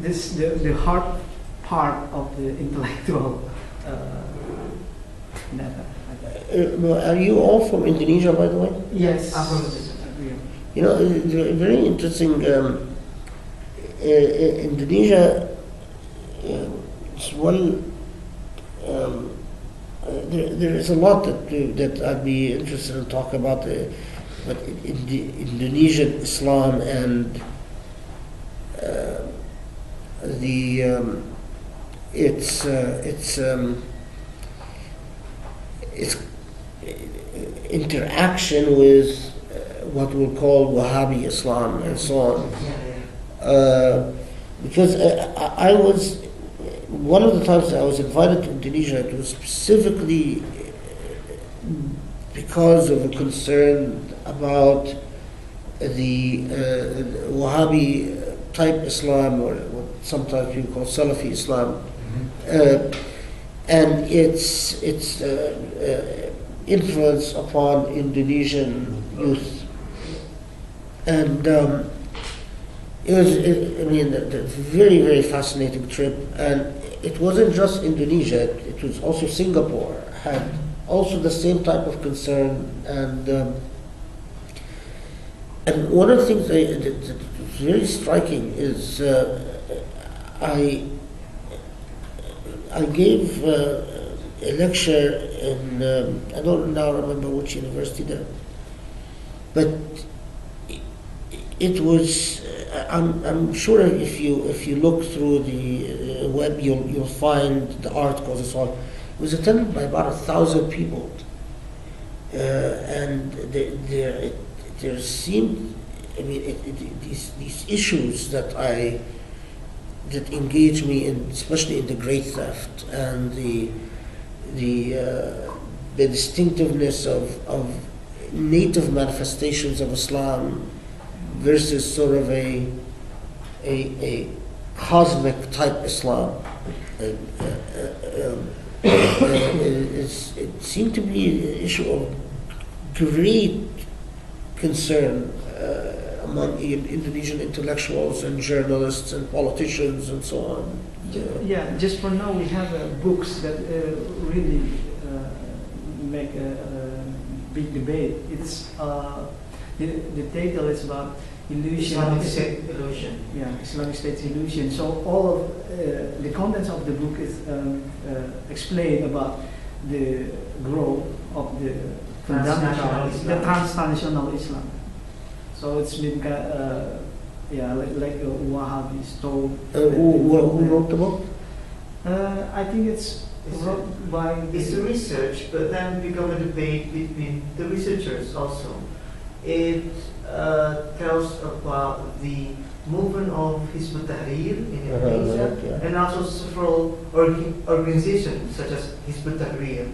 the hard part of the intellectual matter. Are you all from Indonesia, by the way? Yes. You know, it's very interesting. Indonesia is one. There is a lot that I'd be interested in talking about, but in the Indonesian Islam and its interaction with what we'll call Wahhabi Islam and so on. Because I was, one of the times I was invited to Indonesia, it was specifically because of a concern about the Wahhabi type Islam, or what sometimes people call Salafi Islam, and its influence upon Indonesian youth. And it was, a very, very fascinating trip. And it wasn't just Indonesia, it was also Singapore, had also the same type of concern. And one of the things that's very striking is I gave a lecture in, I don't now remember which university there, but it was, I'm sure if you look through the web, you'll find the articles and so on. It was attended by about 1,000 people, and there seemed, these issues that engage me in, especially in the great theft and the distinctiveness of native manifestations of Islam versus sort of a cosmic type Islam. It seemed to be an issue of great concern among Indonesian intellectuals and journalists and politicians and so on. Yeah, just for now we have books that really make a big debate. It's the title is about illusion. Islamic State illusion. Yeah, Islamic State's illusion. So all of the contents of the book is explained about the growth of the transnational Islam. So it's been like Wahhabis told. Who wrote the book? I think it's wrote by. It's research, but then become a debate between the researchers also. It tells about the movement of Hizb ut-Tahrir in Indonesia, and also several organizations such as Hizb ut-Tahrir,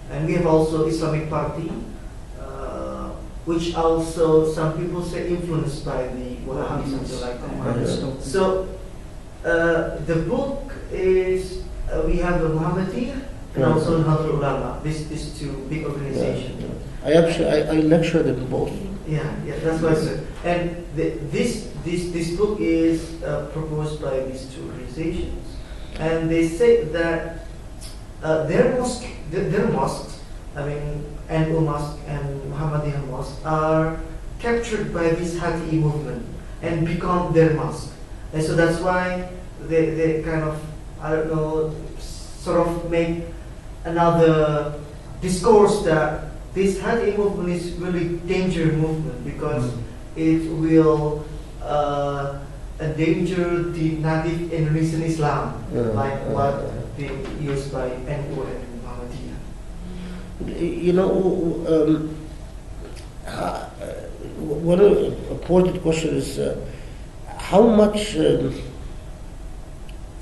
and we have also Islamic Party, which also some people say influenced by the Wahhabis, something like that. So the book is we have the Muhammadiyah and also Nahdlatul Ulama. These two big organizations. I lectured in both. Yeah, that's what I said. And this book is proposed by these two organizations, and they say that their mosques, Anwar Mosque and Muhammadiyah Mosque, are captured by this Hati movement and become their mosque. And so that's why they kind of, sort of make another discourse that this Hati movement is really dangerous movement because it will endanger the native Indonesian Islam, like what they used by NU and Muhammadiyah. One important question is how much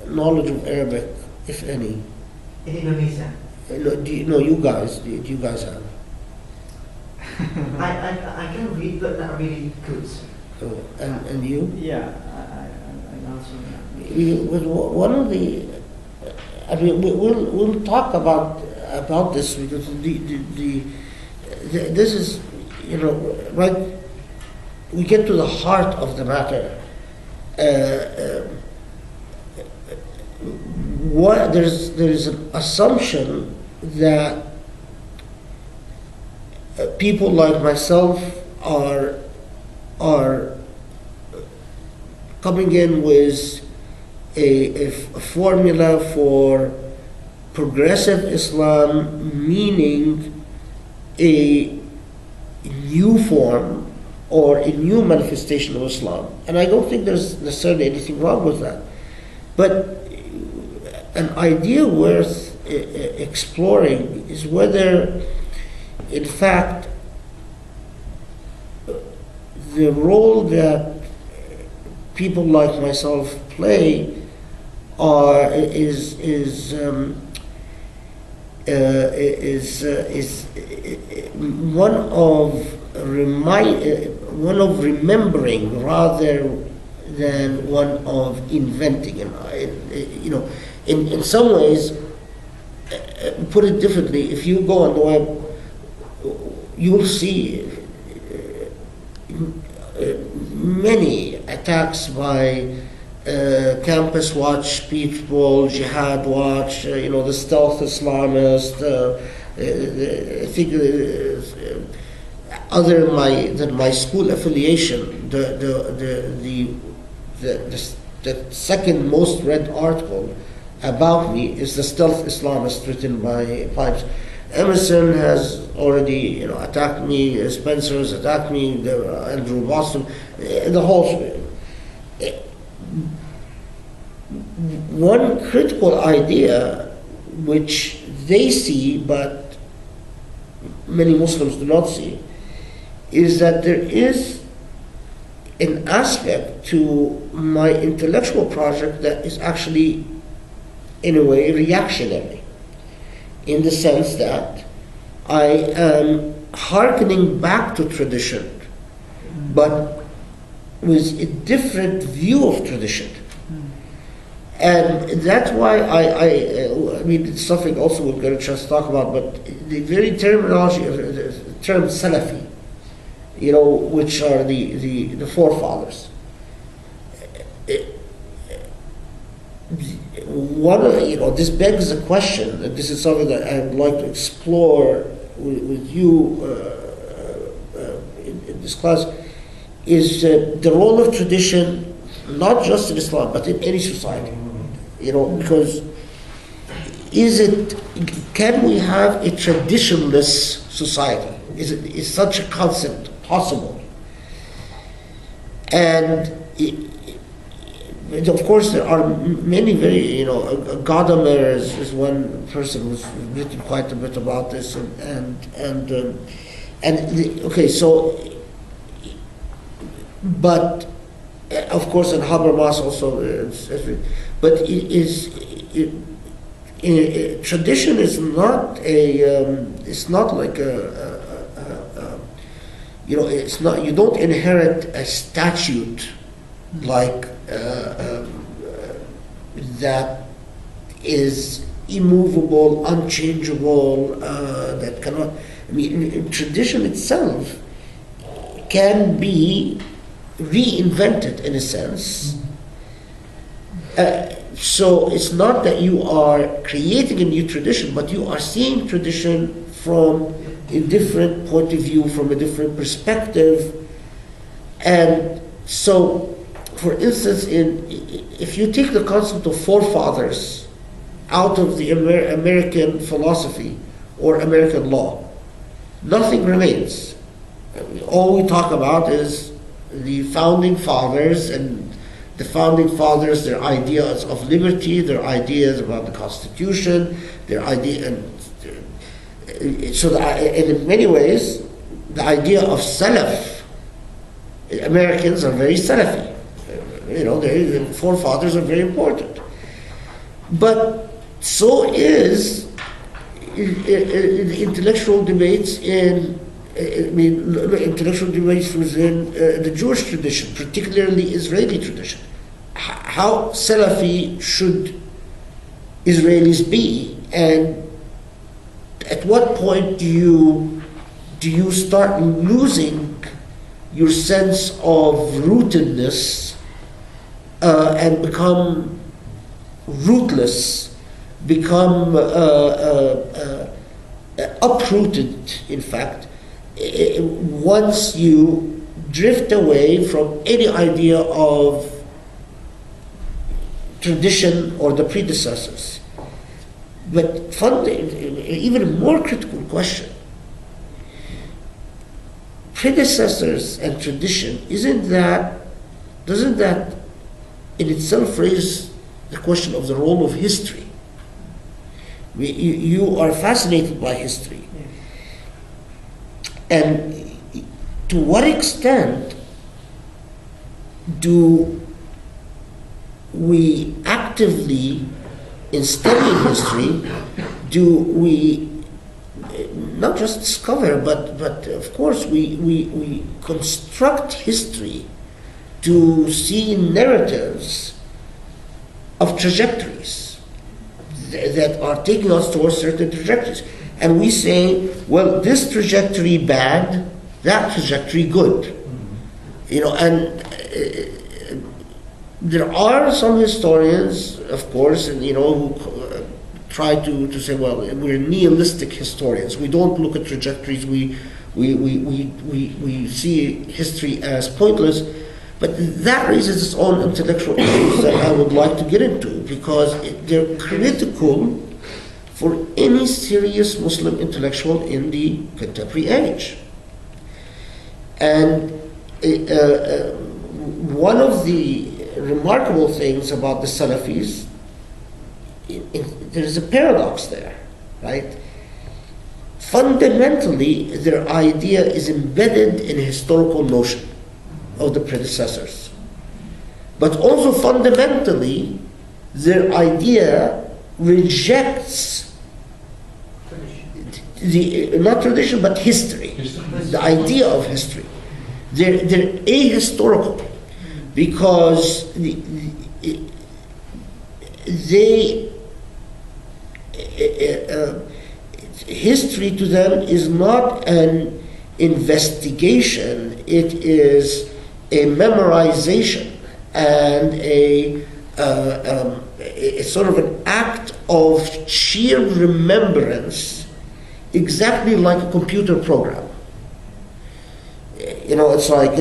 knowledge of Arabic, if any, in Indonesia? You guys have? I can read, but not really good. And you? Yeah, I also. One of the, we'll talk about this because this is, right. We get to the heart of the matter, there's an assumption that people like myself are coming in with a formula for progressive Islam, meaning a new form or a new manifestation of Islam. And I don't think there's necessarily anything wrong with that. But an idea worth exploring is whether, in fact, the role that people like myself play is one of remembering rather than one of inventing. And in some ways, put it differently, if you go on the web, you will see many attacks by Campus Watch people, Jihad Watch, the stealth Islamist. I think other than my school affiliation, the second most read article about me is the stealth Islamist written by Pipes. Emerson has already, attacked me. Spencer has attacked me. Andrew Boston, the whole. One critical idea, which they see but many Muslims do not see, is that there is an aspect to my intellectual project that is actually, in a way, reactionary, in the sense that I am hearkening back to tradition, but with a different view of tradition. And that's why I mean, it's something also we're going to just talk about, but the very terminology of the term Salafi, which are the forefathers. This begs the question, and this is something that I would like to explore with you in this class, is the role of tradition, not just in Islam, but in any society. Because can we have a traditionless society? Is such a concept possible? And of course, there are many very, Gadamer is one person who's written quite a bit about this, but of course, and Habermas also. But tradition is not it's not like it's not. You don't inherit a statute like that is immovable, unchangeable, that cannot. I mean, tradition itself can be reinvented in a sense. So it's not that you are creating a new tradition, but you are seeing tradition from a different point of view, from a different perspective. And so, for instance, if you take the concept of forefathers out of the American philosophy or American law, nothing remains. All we talk about is the founding fathers, and the founding fathers, their ideas of liberty, their ideas about the Constitution, their idea, and in many ways, the idea of Salaf, Americans are very Salafi. The forefathers are very important. But so is the intellectual debates intellectual debates within the Jewish tradition, particularly Israeli tradition. How Salafi should Israelis be, and at what point do you start losing your sense of rootedness and become rootless, become uprooted, in fact, once you drift away from any idea of tradition or the predecessors. But even a more critical question, predecessors and tradition, doesn't that in itself raise the question of the role of history? You are fascinated by history. And to what extent do we actively, in studying history, do we not just discover, but of course we construct history to see narratives of trajectories that are taking us towards certain trajectories. And we say, well, this trajectory bad, that trajectory good. You know, and there are some historians, of course, and who try to say, well, we're nihilistic historians. We don't look at trajectories. We see history as pointless. But that raises its own intellectual issues that I would like to get into, because they're critical for any serious Muslim intellectual in the contemporary age. And one of the remarkable things about the Salafis, there is a paradox there, right? Fundamentally, their idea is embedded in a historical notion of the predecessors. But also fundamentally, their idea rejects not tradition, but history. The idea of history. They're ahistorical, because history to them is not an investigation, it is a memorization and it's sort of an act of sheer remembrance, exactly like a computer program. It's like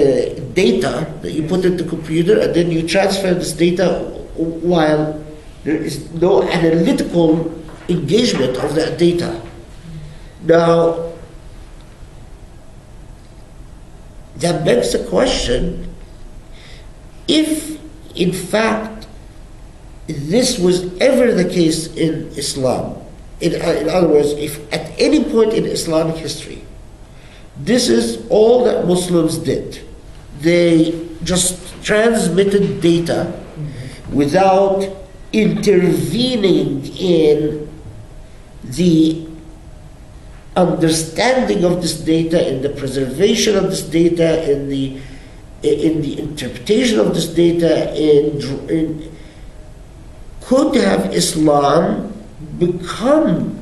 data that you put into the computer, and then you transfer this data while there is no analytical engagement of that data. Now, that begs the question, if in fact this was ever the case in Islam, in other words, if at any point in Islamic history, this is all that Muslims did, they just transmitted data without intervening in the understanding of this data, in the preservation of this data, in the interpretation of this data, could have Islam become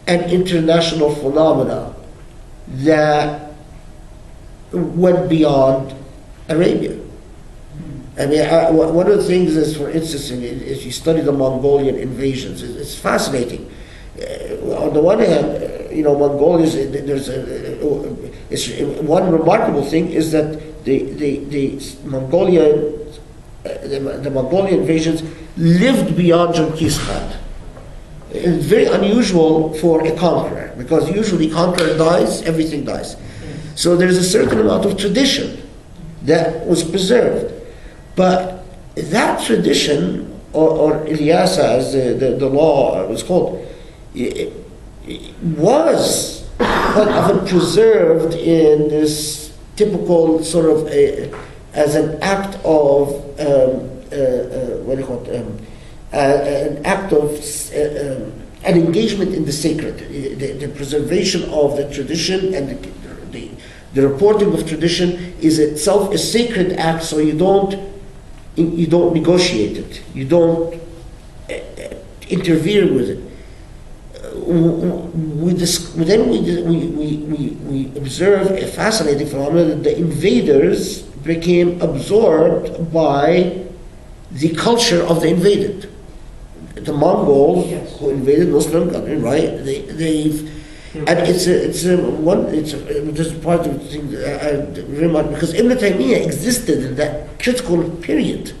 an international phenomenon that went beyond Arabia? I mean, one of the things is, for instance, if you study the Mongolian invasions, it's fascinating. On the one hand, Mongolia, one remarkable thing is that the Mongolian invasions lived beyond Genghis Khan. It's very unusual for a conqueror, because usually conqueror dies, everything dies. So there's a certain amount of tradition that was preserved. But that tradition, or Ilyasa, as the law was called, it was quite often preserved in this typical sort of as an act of an act of an engagement in the sacred, the preservation of the tradition, and the reporting of tradition is itself a sacred act. So you don't negotiate it, you don't interfere with it. Then we observe a fascinating phenomenon, that the invaders became absorbed by the culture of the invaded. The Mongols Yes. who invaded Muslim country, right? And this is part of the thing that I remark, because Ibn Taymiyyah existed in that critical period,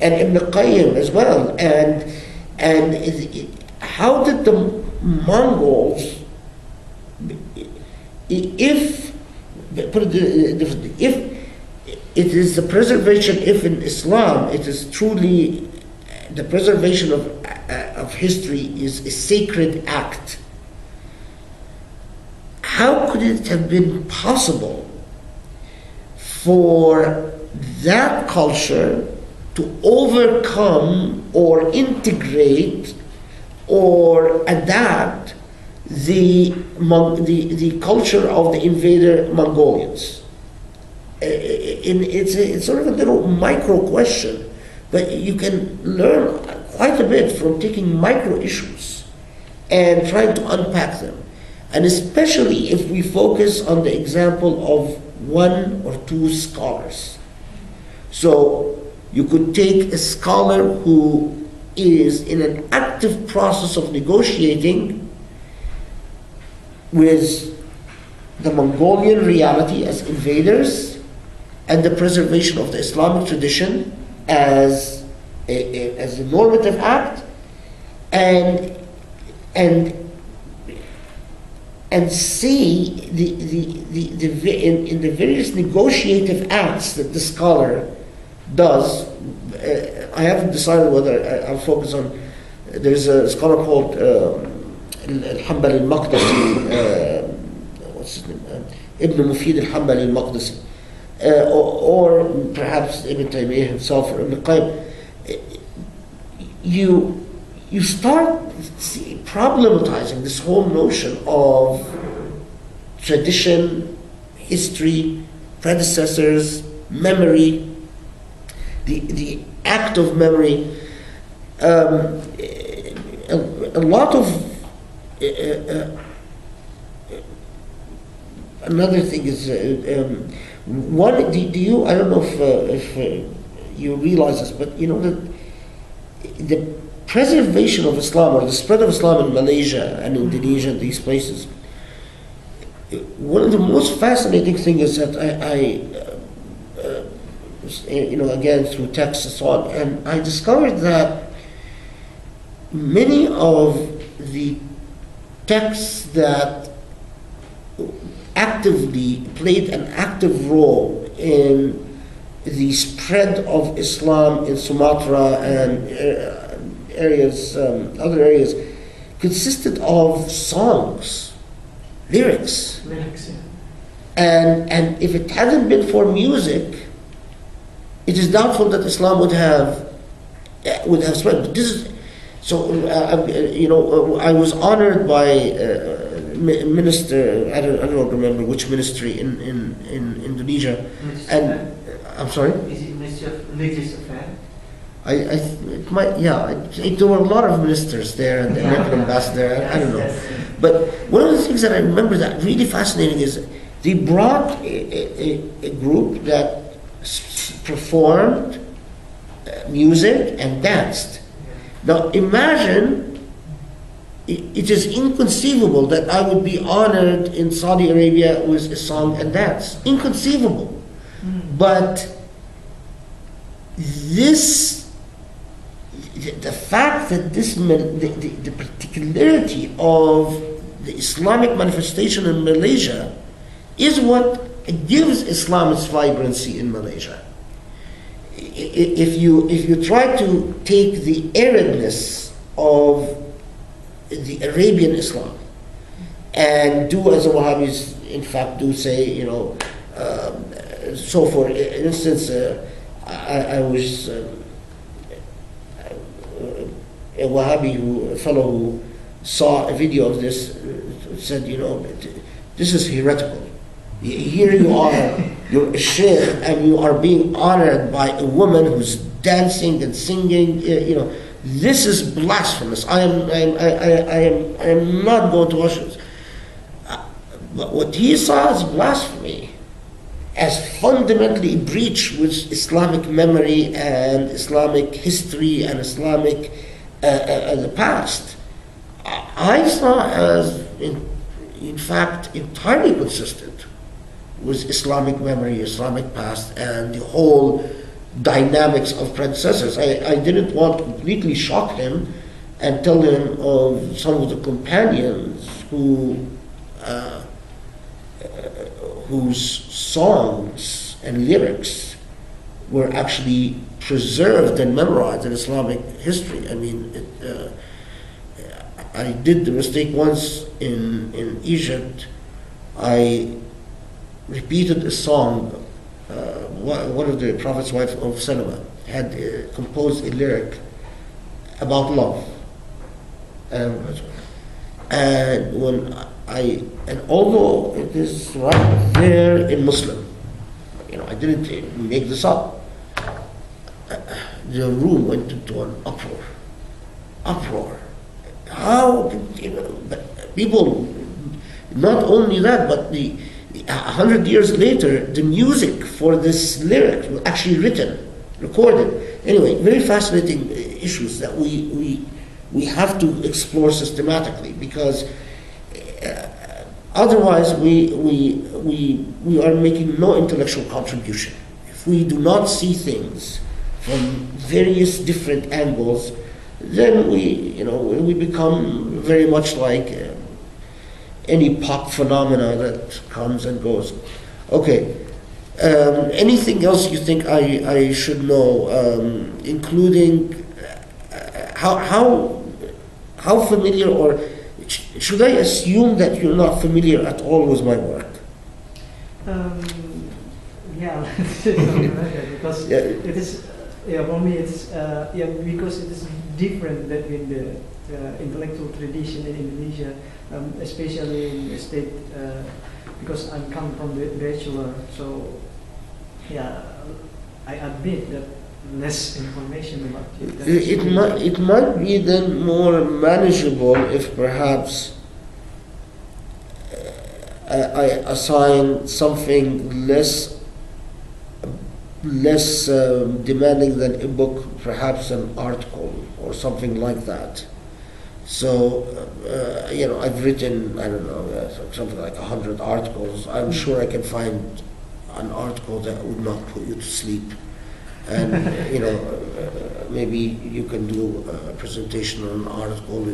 and Ibn Qayyim as well. How did the Mongols, if put it differently, if it is the preservation, if in Islam it is truly the preservation of history is a sacred act, how could it have been possible for that culture to overcome or integrate or adapt the culture of the invader Mongolians? It's sort of a little micro question, but you can learn quite a bit from taking micro issues and trying to unpack them. And especially if we focus on the example of one or two scholars. So you could take a scholar who is in an active process of negotiating with the Mongolian reality as invaders and the preservation of the Islamic tradition as a normative act, and see in the various negotiative acts that the scholar does. I haven't decided whether I'll focus on. There's a scholar called Al-Hanbali al-Maqdisi, what's his name? Ibn Mufid al-Hanbali al-Maqdisi, or perhaps Ibn Taymiyyah himself or Ibn Qayyim. You start problematizing this whole notion of tradition, history, predecessors, memory, the act of memory. A lot of another thing is one. Do you? I don't know if you realize this, but you know that the preservation of Islam or the spread of Islam in Malaysia and Indonesia and these places, one of the most fascinating things is that I again through texts and so on, and I discovered that many of the texts that actively played an active role in the spread of Islam in Sumatra and other areas consisted of songs, lyrics. Lyrics, yeah. And if it hadn't been for music, it is doubtful that Islam would have spread. But this is so. I was honored by minister. I don't remember which ministry in Indonesia. And I'm sorry. Is it Ministry of Religious Affairs? It might, yeah. There were a lot of ministers there and the American ambassador. I don't know. But one of the things that I remember that really fascinating is they brought a group that performed music and danced. Now imagine, it is inconceivable that I would be honored in Saudi Arabia with a song and dance. Inconceivable. But the fact that the particularity of the Islamic manifestation in Malaysia is what gives Islam its vibrancy in Malaysia. If you try to take the aridness of the Arabian Islam and do as the Wahhabis in fact do say, so for instance, I was a Wahhabi a fellow who saw a video of this said, this is heretical. Here you are, you're a sheikh, and you are being honored by a woman who's dancing and singing. This is blasphemous. I am not going to watch this. But what he saw is blasphemy, as fundamentally a breach with Islamic memory and Islamic history and Islamic the past, I saw as in fact entirely consistent with Islamic memory, Islamic past, and the whole dynamics of predecessors. I didn't want to completely shock him and tell him of some of the companions whose songs and lyrics were actually preserved and memorized in Islamic history. I mean, I did the mistake once in Egypt. I repeated a song. One of the Prophet's wife of Salama had composed a lyric about love. And when and although it is right there in Muslim, I didn't make this up. The room went into an uproar. How people? Not only that, but 100 years later, the music for this lyric was actually written, recorded. Anyway, very fascinating issues that we have to explore systematically, because otherwise we are making no intellectual contribution. If we do not see things from various different angles, then we become very much like any pop phenomena that comes and goes. Okay. Anything else you think I should know, including how familiar, or should I assume that you're not familiar at all with my work? Yeah, because it is, for me it's because it is different between the intellectual tradition in Indonesia, especially in the state, because I come from the bachelor, so I admit that less information about it. It might be then more manageable if perhaps I assign something less demanding than a book, perhaps an article or something like that. So, I've written, I don't know, something like 100 articles. I'm sure I can find an article that would not put you to sleep. And, maybe you can do a presentation on an article.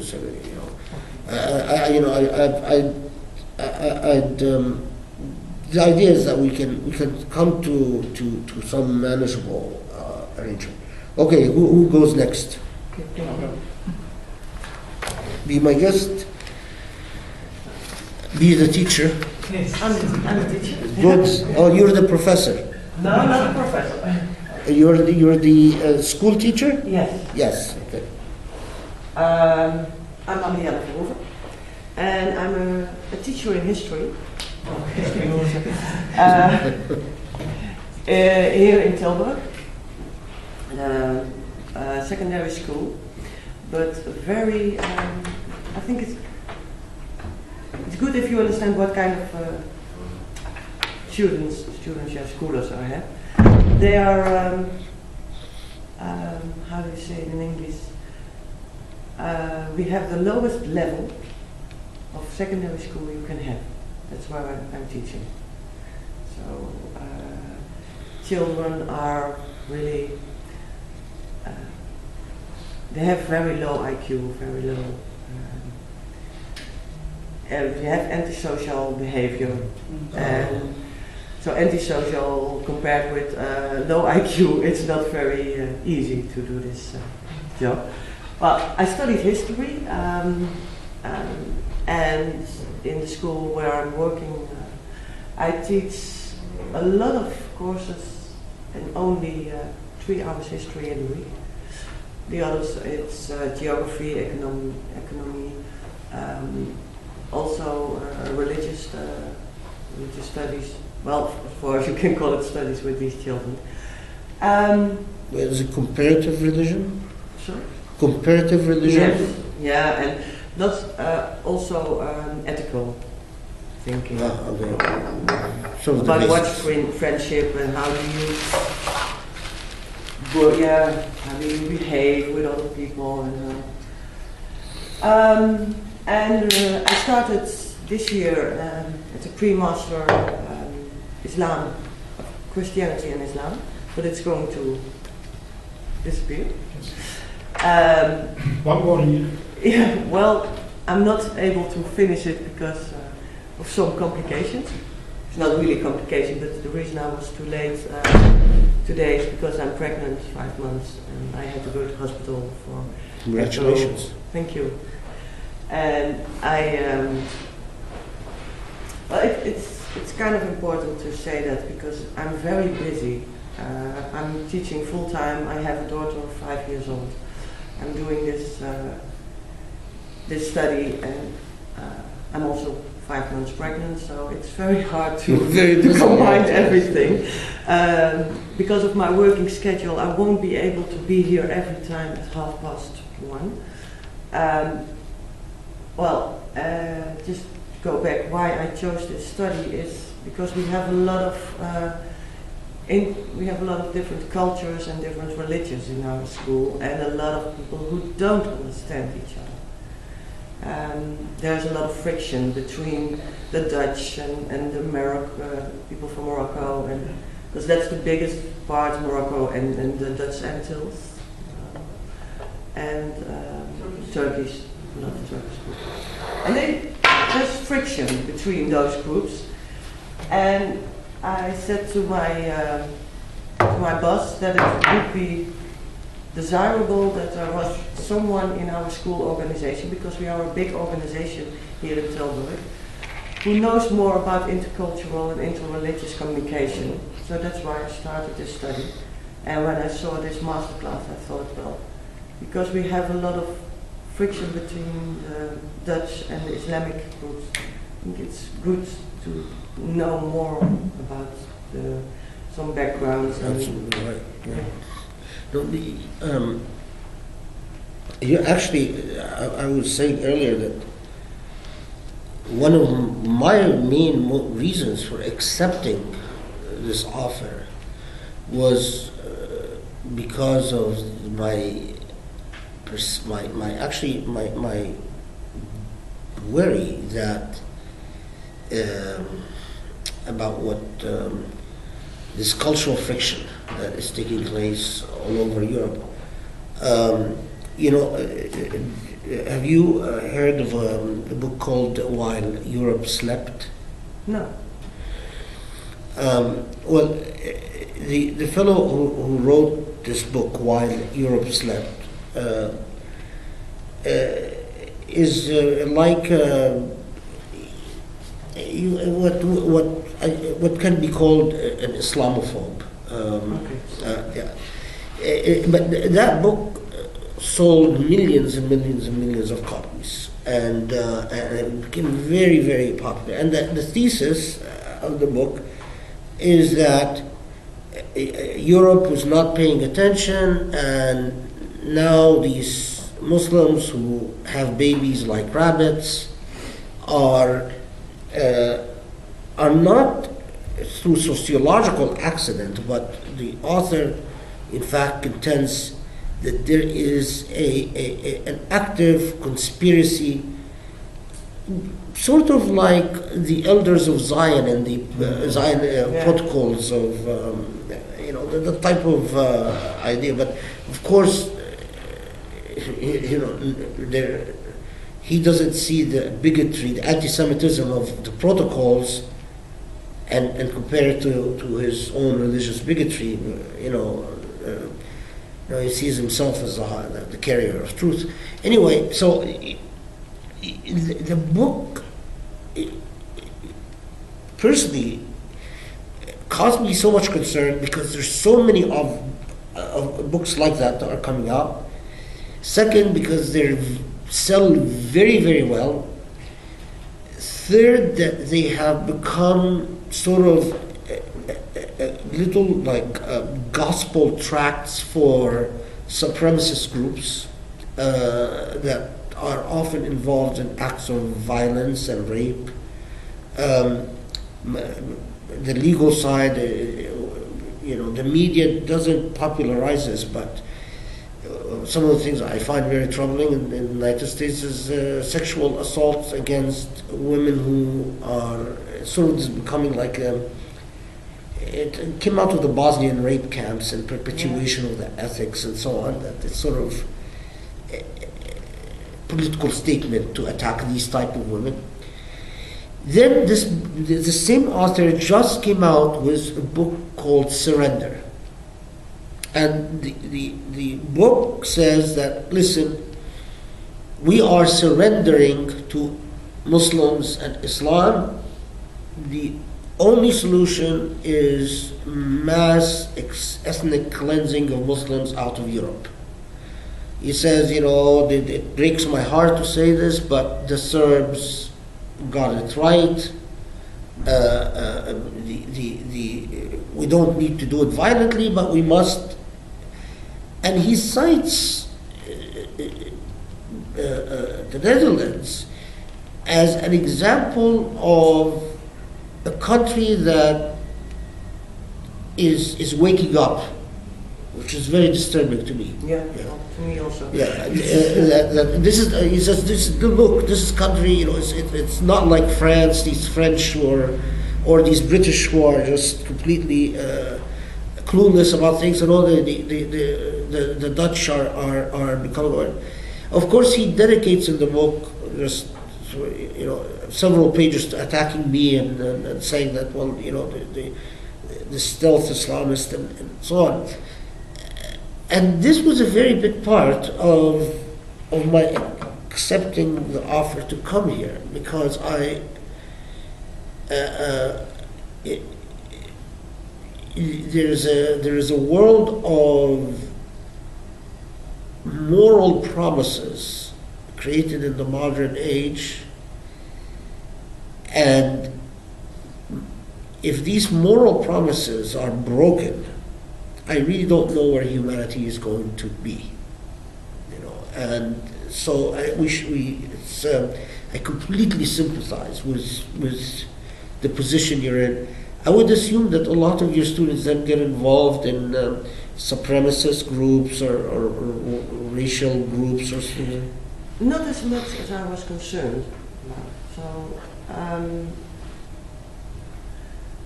The idea is that we can come to some manageable arrangement. Okay, who goes next? Okay. Be my guest. Be the teacher. Yes, I'm a teacher. Good. Oh, you're the professor. No, not a professor. You're the school teacher? Yes. Yes. Okay. I'm Marielle Verhoeven, and I'm a teacher in history. Here in Tilburg, secondary school, but very. I think it's good if you understand what kind of students, schoolers I have. They are, how do you say it in English? We have the lowest level of secondary school you can have. That's where I'm teaching. So children are really, they have very low IQ, very low. They have antisocial behavior, and so antisocial compared with low IQ, it's not very easy to do this job. Well, I studied history, and in the school where I'm working, I teach a lot of courses and only 3 hours history in a week. The others, it's geography, economy, also religious studies. Well, of course, you can call it studies with these children. Is it comparative religion? Sorry? Comparative religion? Yes. Yeah, and that's also ethical thinking. Okay. Some of the About what's basics. friendship and how do you how do you behave with other people and I started this year at a pre-master Islam, Christianity and Islam, but it's going to disappear. One more year. Yeah, well, I'm not able to finish it because of some complications. It's not really a complication, but the reason I was too late today is because I'm pregnant 5 months and I had to go to hospital for. Congratulations. Thank you. And well, it's kind of important to say that because I'm very busy. I'm teaching full time. I have a daughter of 5 years old. I'm doing this study, and I'm also 5 months pregnant, so it's very hard to combine everything. Because of my working schedule, I won't be able to be here every time at 1:30. Just to go back, why I chose this study is because we have a lot of different cultures and different religions in our school, and a lot of people who don't understand each other. There's a lot of friction between the Dutch and the people from Morocco, and because that's the biggest part, Morocco and the Dutch Antilles, and Turkish, a lot of Turkish groups. And there's friction between those groups, and I said to my boss that it would be desirable that there was someone in our school organization, because we are a big organization here in Tilburg, who knows more about intercultural and interreligious communication. So that's why I started this study. And when I saw this masterclass, I thought, well, because we have a lot of friction between the Dutch and the Islamic groups, I think it's good to know more about some backgrounds. Absolutely right. Yeah. No, you actually, I was saying earlier that one of my main reasons for accepting this offer was because of my worry that about what this cultural friction that is taking place all over Europe. Have you heard of a book called While Europe Slept? No. The fellow who wrote this book, While Europe Slept, is like what can be called an Islamophobe. But that book sold millions and millions and millions of copies, and it became very, very popular. And the thesis of the book is that Europe was not paying attention, and now these Muslims who have babies like rabbits are not through sociological accident, but the author in fact contends that there is an active conspiracy, sort of like the Elders of Zion and the Zion protocols of the type of idea. But of course, he doesn't see the bigotry, the anti-Semitism of the protocols, and compare it to his own religious bigotry. He sees himself as the carrier of truth. Anyway, so the book personally caused me so much concern because there's so many of books like that are coming out. Second, because they sell very, very well. Third, that they have become sort of little like gospel tracts for supremacist groups that are often involved in acts of violence and rape, um, the legal side, the media doesn't popularize this, but some of the things I find very troubling in the United States is sexual assaults against women who are sort of becoming like it came out of the Bosnian rape camps and perpetuation of the ethics and so on, that it's sort of a political statement to attack these type of women. Then the same author just came out with a book called Surrender. And the book says that, listen, we are surrendering to Muslims and Islam. The only solution is mass ethnic cleansing of Muslims out of Europe. He says, it breaks my heart to say this, but the Serbs got it right. We don't need to do it violently, but we must. And he cites the Netherlands as an example of a country that is waking up, which is very disturbing to me. Yeah, well, to me also. Yeah, this is. He says, look, this is country. It's not like France. These French or these British who are just completely clueless about things, and all the Dutch are becoming. Of course, he dedicates in the book just several pages to attacking me and saying that the stealth Islamist and so on. And this was a very big part of my accepting the offer to come here, because there is a world of moral promises created in the modern age, and if these moral promises are broken, I really don't know where humanity is going to be, and so I completely sympathize with the position you're in. I would assume that a lot of your students then get involved in supremacist groups or racial groups or something. Not as much as I was concerned. So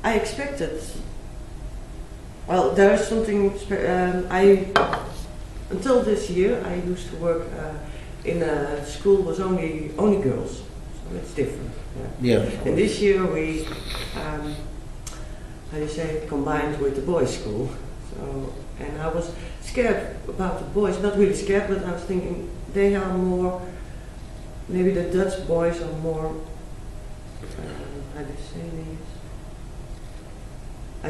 I expected. Well, there is something. Until this year, I used to work in a school was only girls, so it's different. Yeah. And this year we, how do you say, combined with the boys' school. So, and I was scared about the boys. Not really scared, but I was thinking they are more. Maybe the Dutch boys are more. How do you say these? I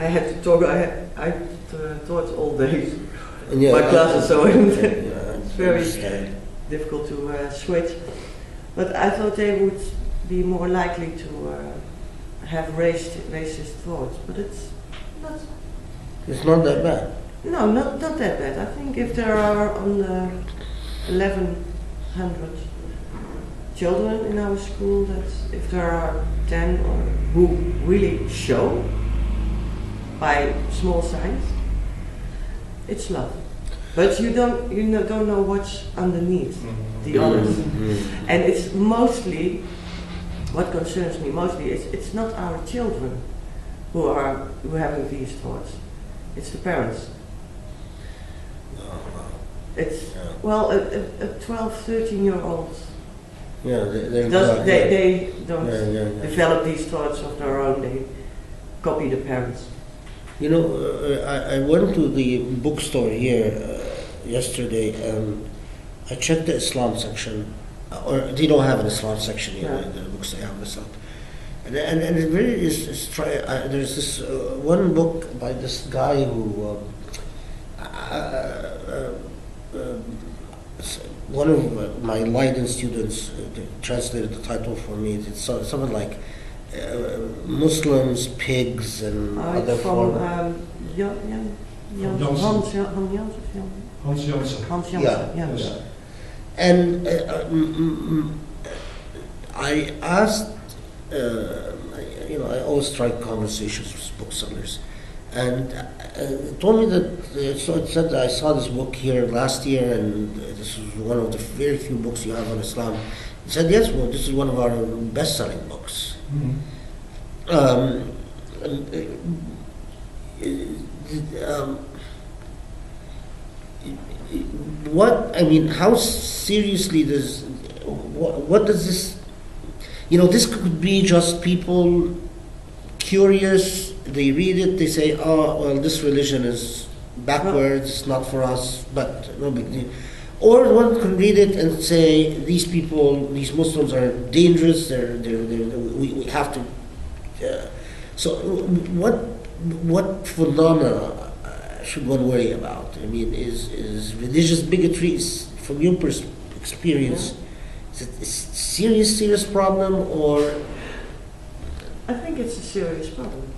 had to talk. I taught all day. Yeah, my classes, so yeah, it's very difficult to switch. But I thought they would be more likely to have racist thoughts. But it's not. It's not that bad. No, not that bad. I think if there are on the 1,100 children in our school, that's if there are 10 who really show by small signs, it's love. But you don't know what's underneath the others. And it's mostly what concerns me mostly is it's not our children who are having these thoughts. It's the parents. It's well a 12, 13-year-old. Yeah, they don't Yeah. develop these thoughts of their own. They copy the parents. I went to the bookstore here yesterday, and I checked the Islam section, or they don't have an Islam section here. Yeah. The books they have Islam, and it really is there's this one book by this guy who one of my Leiden students translated the title for me. It's something like Muslims, pigs, and other from forms. Hans Janssen. Yeah. Yes. And I asked I always strike conversations with booksellers, and told me that so it said I saw this book here last year, and this is one of the very few books you have on Islam. He said, yes, well, this is one of our best-selling books. How seriously what does this, this could be just people curious, they read it, they say, oh, well, this religion is backwards, it's not for us, but no big deal. Or one can read it and say, these Muslims are dangerous, we have to. So what phenomena should one worry about? I mean, is religious bigotry, from your experience, is it a serious problem, or? I think it's a serious problem.